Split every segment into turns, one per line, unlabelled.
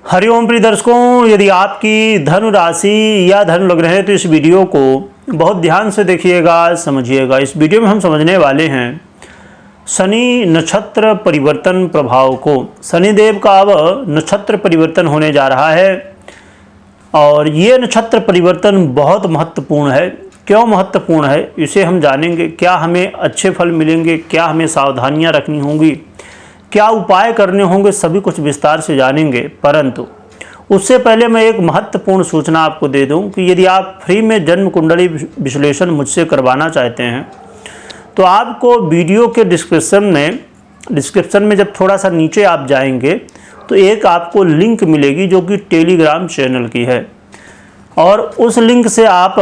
हरिओम प्रिय दर्शकों, यदि आपकी धनु राशि या धनु लग्न है तो इस वीडियो को बहुत ध्यान से देखिएगा, समझिएगा। इस वीडियो में हम समझने वाले हैं शनि नक्षत्र परिवर्तन प्रभाव को। शनिदेव का अब नक्षत्र परिवर्तन होने जा रहा है और ये नक्षत्र परिवर्तन बहुत महत्वपूर्ण है। क्यों महत्वपूर्ण है इसे हम जानेंगे। क्या हमें अच्छे फल मिलेंगे, क्या हमें सावधानियां रखनी होंगी, क्या उपाय करने होंगे, सभी कुछ विस्तार से जानेंगे। परंतु उससे पहले मैं एक महत्वपूर्ण सूचना आपको दे दूं कि यदि आप फ्री में जन्म कुंडली विश्लेषण मुझसे करवाना चाहते हैं तो आपको वीडियो के डिस्क्रिप्शन में जब थोड़ा सा नीचे आप जाएंगे तो एक आपको लिंक मिलेगी जो कि टेलीग्राम चैनल की है, और उस लिंक से आप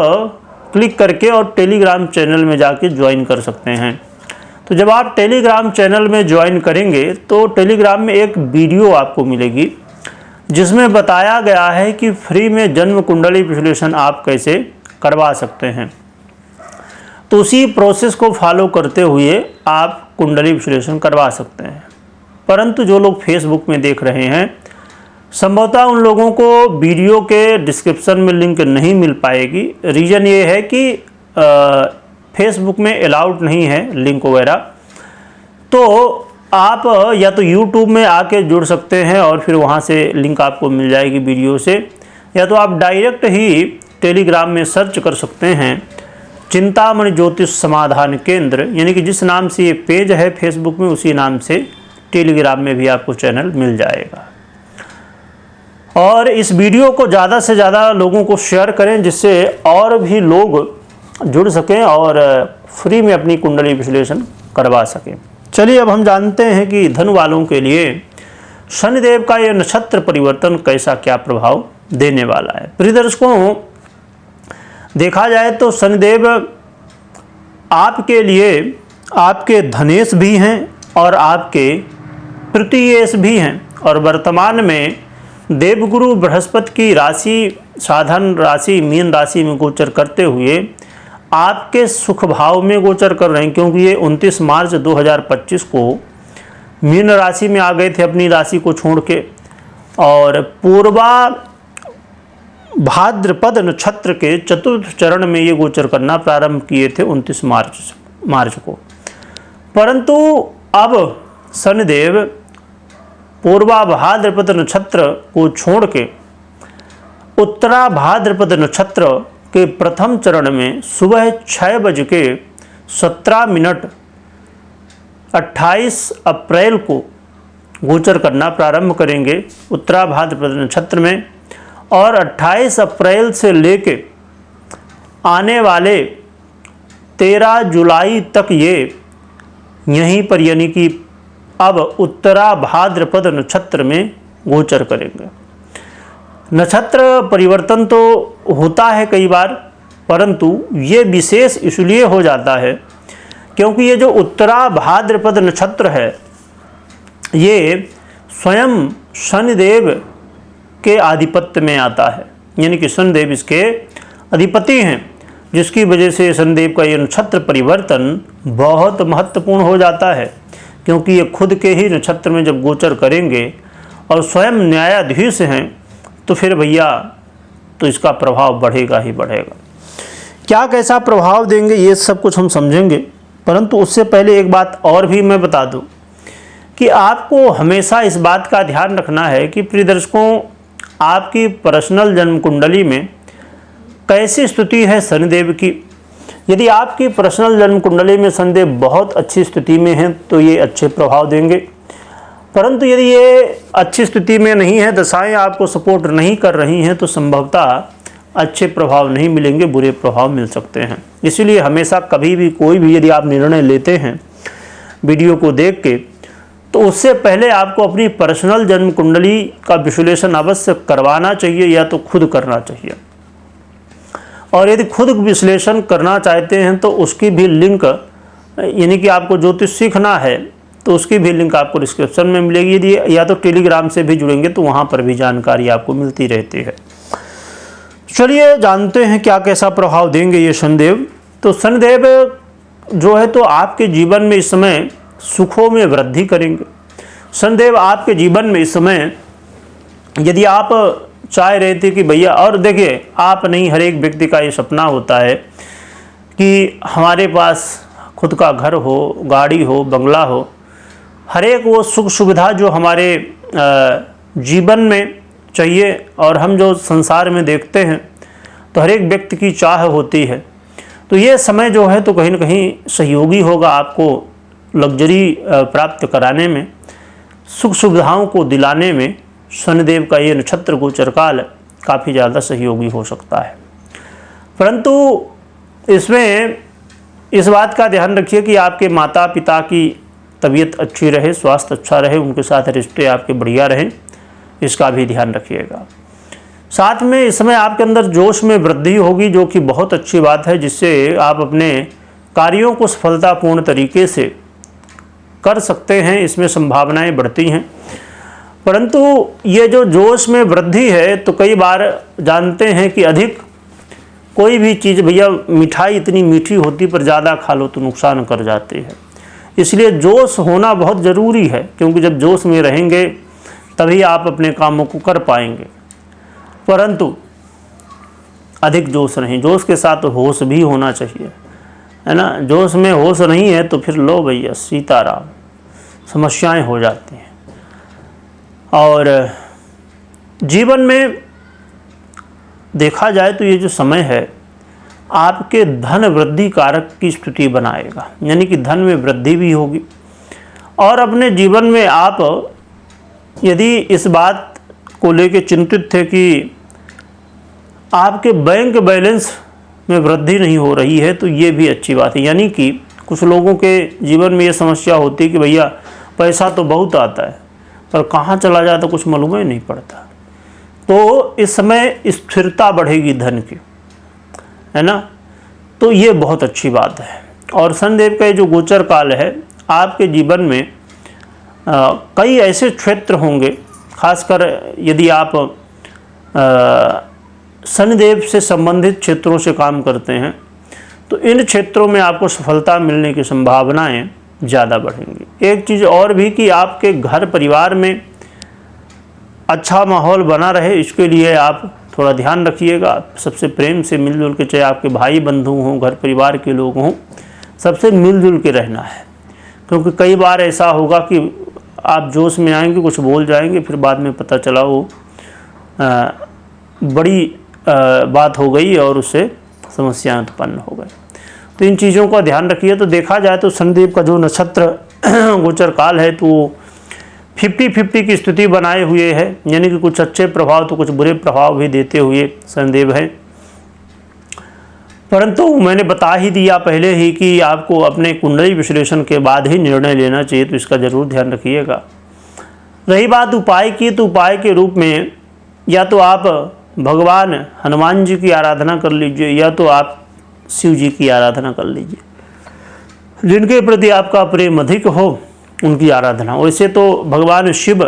क्लिक करके और टेलीग्राम चैनल में जाके ज्वाइन कर सकते हैं। तो जब आप टेलीग्राम चैनल में ज्वाइन करेंगे तो टेलीग्राम में एक वीडियो आपको मिलेगी जिसमें बताया गया है कि फ्री में जन्म कुंडली विश्लेषण आप कैसे करवा सकते हैं। तो उसी प्रोसेस को फॉलो करते हुए आप कुंडली विश्लेषण करवा सकते हैं। परंतु जो लोग फेसबुक में देख रहे हैं, संभवतः उन लोगों को वीडियो के डिस्क्रिप्शन में लिंक नहीं मिल पाएगी। रीज़न ये है कि फेसबुक में अलाउड नहीं है लिंक वगैरह। तो आप या तो यूट्यूब में आके जुड़ सकते हैं और फिर वहाँ से लिंक आपको मिल जाएगी वीडियो से, या तो आप डायरेक्ट ही टेलीग्राम में सर्च कर सकते हैं चिंतामणि ज्योतिष समाधान केंद्र, यानी कि जिस नाम से ये पेज है फेसबुक में उसी नाम से टेलीग्राम में भी आपको चैनल मिल जाएगा। और इस वीडियो को ज़्यादा से ज़्यादा लोगों को शेयर करें जिससे और भी लोग जुड़ सकें और फ्री में अपनी कुंडली विश्लेषण करवा सकें। चलिए अब हम जानते हैं कि धनु वालों के लिए शनिदेव का यह नक्षत्र परिवर्तन कैसा क्या प्रभाव देने वाला है। प्रिय दर्शकों, देखा जाए तो शनिदेव आपके लिए आपके धनेश भी हैं और आपके तृतीयेश भी हैं, और वर्तमान में देवगुरु बृहस्पति की राशि साधन राशि मीन राशि में गोचर करते हुए आपके सुख भाव में गोचर कर रहे हैं, क्योंकि ये 29 मार्च 2025 को मीन राशि में आ गए थे अपनी राशि को छोड़ के, और पूर्वा भाद्रपद नक्षत्र के चतुर्थ चरण में ये गोचर करना प्रारंभ किए थे 29 मार्च को। परंतु अब शनिदेव पूर्वा भाद्रपद नक्षत्र को छोड़ के उत्तरा भाद्रपद नक्षत्र के प्रथम चरण में सुबह 6:17 28 अप्रैल को गोचर करना प्रारंभ करेंगे उत्तरा भाद्रपद नक्षत्र में, और 28 अप्रैल से लेके आने वाले 13 जुलाई तक ये यहीं पर यानी कि अब उत्तरा भाद्रपद नक्षत्र में गोचर करेंगे। नक्षत्र परिवर्तन तो होता है कई बार, परंतु ये विशेष इसलिए हो जाता है क्योंकि ये जो उत्तरा भाद्रपद नक्षत्र है ये स्वयं शनिदेव के आधिपत्य में आता है, यानी कि शनिदेव इसके अधिपति हैं, जिसकी वजह से शनिदेव का ये नक्षत्र परिवर्तन बहुत महत्वपूर्ण हो जाता है। क्योंकि ये खुद के ही नक्षत्र में जब गोचर करेंगे और स्वयं न्यायाधीश हैं तो फिर भैया तो इसका प्रभाव बढ़ेगा ही बढ़ेगा। क्या कैसा प्रभाव देंगे ये सब कुछ हम समझेंगे, परंतु उससे पहले एक बात और भी मैं बता दूं कि आपको हमेशा इस बात का ध्यान रखना है कि प्रिय दर्शकों, आपकी पर्सनल जन्म कुंडली में कैसी स्थिति है शनिदेव की। यदि आपकी पर्सनल जन्म कुंडली में शनिदेव बहुत अच्छी स्थिति में है तो ये अच्छे प्रभाव देंगे, परंतु यदि ये अच्छी स्थिति में नहीं है, दशाएं आपको सपोर्ट नहीं कर रही हैं, तो संभवतः अच्छे प्रभाव नहीं मिलेंगे, बुरे प्रभाव मिल सकते हैं। इसीलिए हमेशा कभी भी कोई भी यदि आप निर्णय लेते हैं वीडियो को देख के, तो उससे पहले आपको अपनी पर्सनल जन्म कुंडली का विश्लेषण अवश्य करवाना चाहिए या तो खुद करना चाहिए। और यदि खुद विश्लेषण करना चाहते हैं तो उसकी भी लिंक, यानी कि आपको ज्योतिष सीखना है तो उसकी भी लिंक आपको डिस्क्रिप्शन में मिलेगी। यदि या तो टेलीग्राम से भी जुड़ेंगे तो वहाँ पर भी जानकारी आपको मिलती रहती है। चलिए जानते हैं क्या कैसा प्रभाव देंगे ये शनिदेव। तो शनिदेव जो है तो आपके जीवन में इस समय सुखों में वृद्धि करेंगे। शनिदेव आपके जीवन में इस समय यदि आप चाह रहे थे कि भैया, और देखिए आप नहीं, हर एक व्यक्ति का ये सपना होता है कि हमारे पास खुद का घर हो, गाड़ी हो, बंगला हो, हर एक वो सुख सुविधा जो हमारे जीवन में चाहिए और हम जो संसार में देखते हैं तो हर एक व्यक्ति की चाह होती है। तो ये समय जो है तो कहीं ना कहीं सहयोगी होगा आपको लग्जरी प्राप्त कराने में, सुख सुविधाओं को दिलाने में। शनिदेव का ये नक्षत्र गोचर काल काफ़ी ज़्यादा सहयोगी हो सकता है। परंतु इसमें इस बात का ध्यान रखिए कि आपके माता पिता की तबीयत अच्छी रहे, स्वास्थ्य अच्छा रहे, उनके साथ रिश्ते आपके बढ़िया रहें, इसका भी ध्यान रखिएगा। साथ में इस समय आपके अंदर जोश में वृद्धि होगी, जो कि बहुत अच्छी बात है, जिससे आप अपने कार्यों को सफलतापूर्ण तरीके से कर सकते हैं, इसमें संभावनाएं बढ़ती हैं। परंतु ये जो जोश में वृद्धि है तो कई बार जानते हैं कि अधिक कोई भी चीज़, भैया मिठाई इतनी मीठी होती पर ज़्यादा खा लो तो नुकसान कर जाती है। इसलिए जोश होना बहुत ज़रूरी है, क्योंकि जब जोश में रहेंगे तभी आप अपने कामों को कर पाएंगे। परंतु अधिक जोश नहीं, जोश के साथ होश भी होना चाहिए, है ना। जोश में होश नहीं है तो फिर लो भैया सीताराम, समस्याएं हो जाती हैं। और जीवन में देखा जाए तो ये जो समय है आपके धन वृद्धि कारक की स्थिति बनाएगा, यानी कि धन में वृद्धि भी होगी। और अपने जीवन में आप यदि इस बात को लेकर चिंतित थे कि आपके बैंक बैलेंस में वृद्धि नहीं हो रही है, तो ये भी अच्छी बात है। यानी कि कुछ लोगों के जीवन में ये समस्या होती है कि भैया पैसा तो बहुत आता है पर कहाँ चला जाता कुछ मालूम ही नहीं पड़ता। तो इस समय स्थिरता बढ़ेगी धन की, है ना। तो ये बहुत अच्छी बात है। और शनिदेव का ये जो गोचर काल है आपके जीवन में कई ऐसे क्षेत्र होंगे, खासकर यदि आप शनिदेव से संबंधित क्षेत्रों से काम करते हैं तो इन क्षेत्रों में आपको सफलता मिलने की संभावनाएं ज़्यादा बढ़ेंगी। एक चीज़ और भी कि आपके घर परिवार में अच्छा माहौल बना रहे, इसके लिए आप थोड़ा ध्यान रखिएगा। सबसे प्रेम से मिलजुल के, चाहे आपके भाई बंधु हों, घर परिवार के लोग हों, सबसे मिलजुल के रहना है। क्योंकि कई बार ऐसा होगा कि आप जोश में आएंगे, कुछ बोल जाएंगे, फिर बाद में पता चला वो बड़ी बात हो गई और उससे समस्याएं उत्पन्न हो गई। तो इन चीज़ों का ध्यान रखिए। तो देखा जाए तो शनिदेव का जो नक्षत्र गोचर काल है तो 50-50 की स्थिति बनाए हुए है, यानी कि कुछ अच्छे प्रभाव तो कुछ बुरे प्रभाव भी देते हुए शनिदेव है। परंतु मैंने बता ही दिया पहले ही कि आपको अपने कुंडली विश्लेषण के बाद ही निर्णय लेना चाहिए, तो इसका ज़रूर ध्यान रखिएगा। रही बात उपाय की, तो उपाय के रूप में या तो आप भगवान हनुमान जी की आराधना कर लीजिए या तो आप शिव जी की आराधना कर लीजिए। जिनके प्रति आपका प्रेम अधिक हो उनकी आराधना। वैसे तो भगवान शिव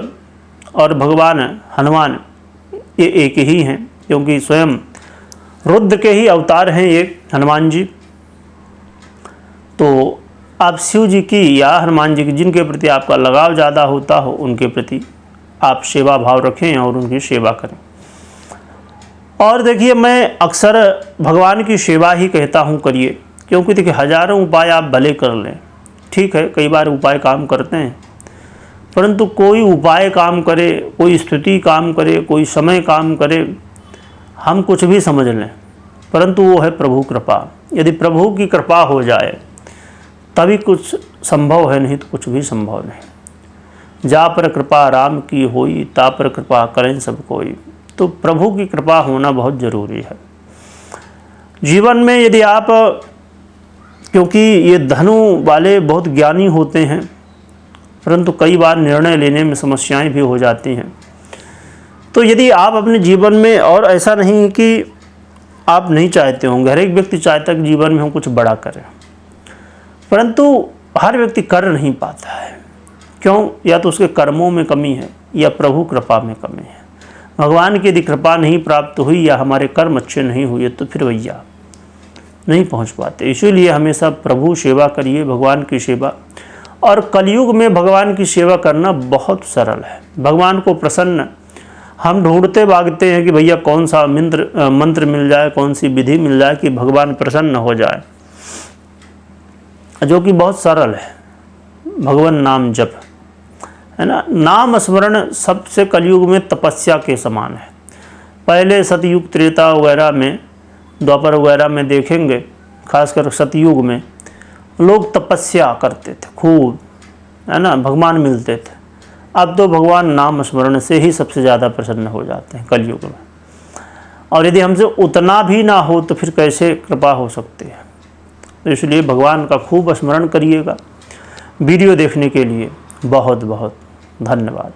और भगवान हनुमान ये एक ही हैं, क्योंकि स्वयं रुद्र के ही अवतार हैं ये हनुमान जी। तो आप शिव जी की या हनुमान जी की, जिनके प्रति आपका लगाव ज़्यादा होता हो, उनके प्रति आप सेवा भाव रखें और उनकी सेवा करें। और देखिए, मैं अक्सर भगवान की सेवा ही कहता हूँ करिए, क्योंकि देखिए हजारों उपाय आप भले कर लें, ठीक है, कई बार उपाय काम करते हैं, परंतु कोई उपाय काम करे, कोई स्थिति काम करे, कोई समय काम करे, हम कुछ भी समझ लें, परंतु वो है प्रभु कृपा। यदि प्रभु की कृपा हो जाए तभी कुछ संभव है, नहीं तो कुछ भी संभव नहीं। जा पर कृपा राम की होई, ता पर कृपा करें सब कोई। तो प्रभु की कृपा होना बहुत ज़रूरी है जीवन में। यदि आप, क्योंकि ये धनु वाले बहुत ज्ञानी होते हैं, परंतु कई बार निर्णय लेने में समस्याएं भी हो जाती हैं। तो यदि आप अपने जीवन में, और ऐसा नहीं कि आप नहीं चाहते होंगे, हर एक व्यक्ति चाहता है कि जीवन में हम कुछ बड़ा करें, परंतु हर व्यक्ति कर नहीं पाता है। क्यों? या तो उसके कर्मों में कमी है या प्रभु कृपा में कमी है। भगवान की यदि कृपा नहीं प्राप्त हुई या हमारे कर्म अच्छे नहीं हुए तो फिर भैया नहीं पहुंच पाते। इसीलिए हमेशा प्रभु सेवा करिए, भगवान की सेवा। और कलयुग में भगवान की सेवा करना बहुत सरल है। भगवान को प्रसन्न हम ढूंढते भागते हैं कि भैया कौन सा मंत्र मिल जाए, कौन सी विधि मिल जाए कि भगवान प्रसन्न हो जाए, जो कि बहुत सरल है। भगवान नाम जप है ना। नाम स्मरण सबसे कलयुग में तपस्या के समान है। पहले सतयुग, त्रेता वगैरह में, द्वापर वगैरह में देखेंगे, खासकर सतयुग में लोग तपस्या करते थे खूब, है ना, भगवान मिलते थे। अब तो भगवान नाम स्मरण से ही सबसे ज़्यादा प्रसन्न हो जाते हैं कलयुग में। और यदि हमसे उतना भी ना हो तो फिर कैसे कृपा हो सकती है। तो इसलिए भगवान का खूब स्मरण करिएगा। वीडियो देखने के लिए बहुत बहुत धन्यवाद।